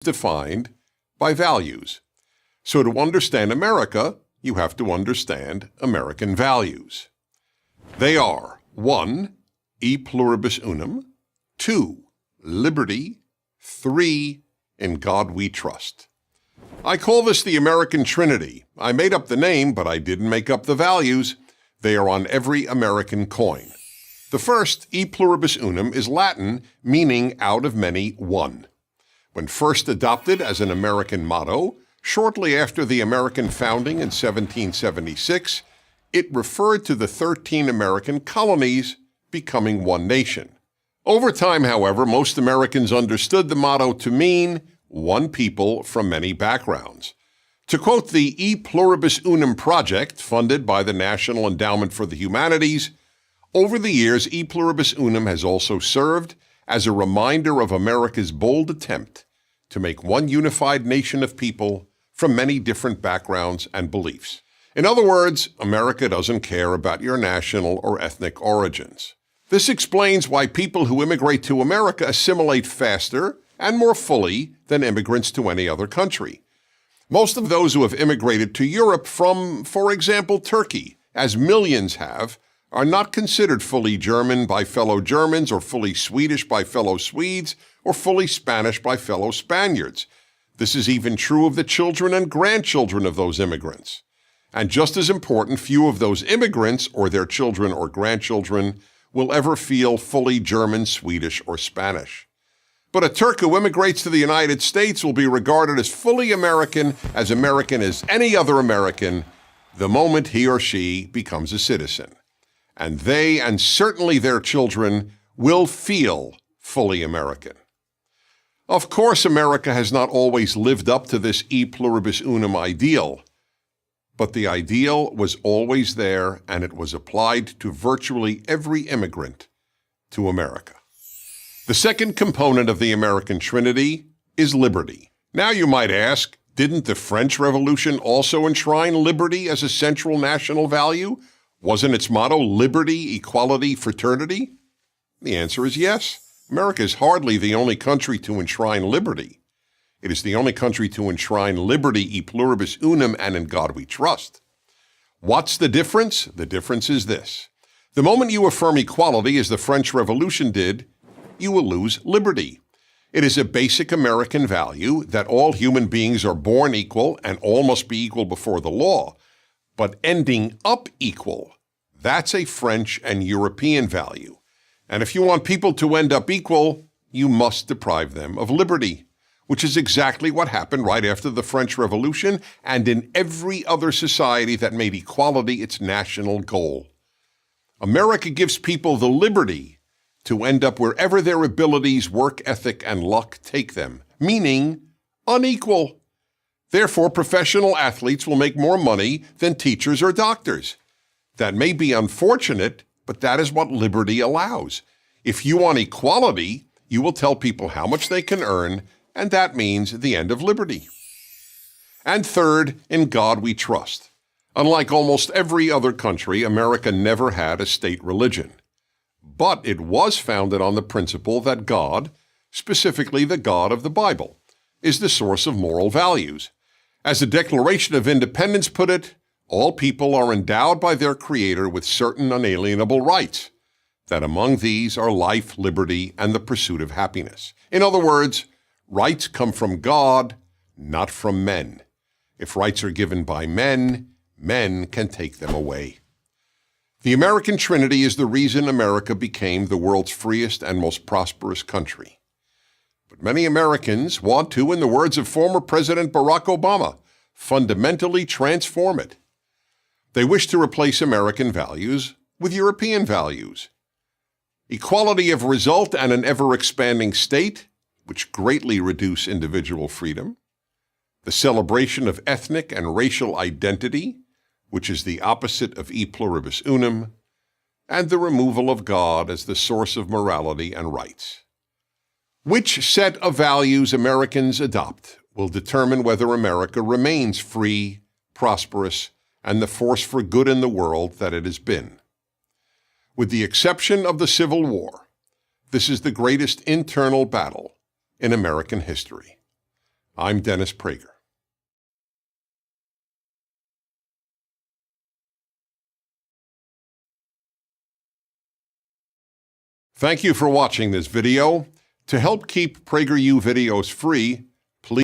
defined by values. So to understand America, you have to understand American values. They are 1. E Pluribus Unum, 2. Liberty, 3. In God we trust. I call this the American Trinity. I made up the name, but I didn't make up the values. They are on every American coin. The first, E Pluribus Unum, is Latin, meaning out of many, one. When first adopted as an American motto, shortly after the American founding in 1776, it referred to the 13 American colonies becoming one nation. Over time, however, most Americans understood the motto to mean one people from many backgrounds. To quote the E Pluribus Unum project, funded by the National Endowment for the Humanities, over the years, E Pluribus Unum has also served as a reminder of America's bold attempt to make one unified nation of people from many different backgrounds and beliefs. In other words, America doesn't care about your national or ethnic origins. This explains why people who immigrate to America assimilate faster and more fully than immigrants to any other country. Most of those who have immigrated to Europe from, for example, Turkey, as millions have, are not considered fully German by fellow Germans or fully Swedish by fellow Swedes or fully Spanish by fellow Spaniards. This is even true of the children and grandchildren of those immigrants. And just as important, few of those immigrants or their children or grandchildren will ever feel fully German, Swedish, or Spanish. But a Turk who immigrates to the United States will be regarded as fully American as any other American, the moment he or she becomes a citizen. And they, and certainly their children, will feel fully American. Of course, America has not always lived up to this E Pluribus Unum ideal, but the ideal was always there, and it was applied to virtually every immigrant to America. The second component of the American Trinity is liberty. Now you might ask, didn't the French Revolution also enshrine liberty as a central national value? Wasn't its motto liberty, equality, fraternity? The answer is yes. America is hardly the only country to enshrine liberty. It is the only country to enshrine liberty, e pluribus unum, and in God we trust. What's the difference? The difference is this. The moment you affirm equality, as the French Revolution did, you will lose liberty. It is a basic American value that all human beings are born equal and all must be equal before the law. But ending up equal, that's a French and European value. And if you want people to end up equal, you must deprive them of liberty, which is exactly what happened right after the French Revolution and in every other society that made equality its national goal. America gives people the liberty to end up wherever their abilities, work ethic, and luck take them, meaning unequal. Therefore, professional athletes will make more money than teachers or doctors. That may be unfortunate, but that is what liberty allows. If you want equality, you will tell people how much they can earn, and that means the end of liberty. And third, in God we trust. Unlike almost every other country, America never had a state religion. But it was founded on the principle that God, specifically the God of the Bible, is the source of moral values. As the Declaration of Independence put it, all people are endowed by their Creator with certain unalienable rights, that among these are life, liberty, and the pursuit of happiness. In other words, rights come from God, not from men. If rights are given by men, men can take them away. The American Trinity is the reason America became the world's freest and most prosperous country. But many Americans want to, in the words of former President Barack Obama, fundamentally transform it. They wish to replace American values with European values. Equality of result and an ever-expanding state, which greatly reduce individual freedom. The celebration of ethnic and racial identity, which is the opposite of e pluribus unum, and the removal of God as the source of morality and rights. Which set of values Americans adopt will determine whether America remains free, prosperous, and the force for good in the world that it has been. With the exception of the Civil War, this is the greatest internal battle in American history. I'm Dennis Prager. Thank you for watching this video. To help keep PragerU videos free,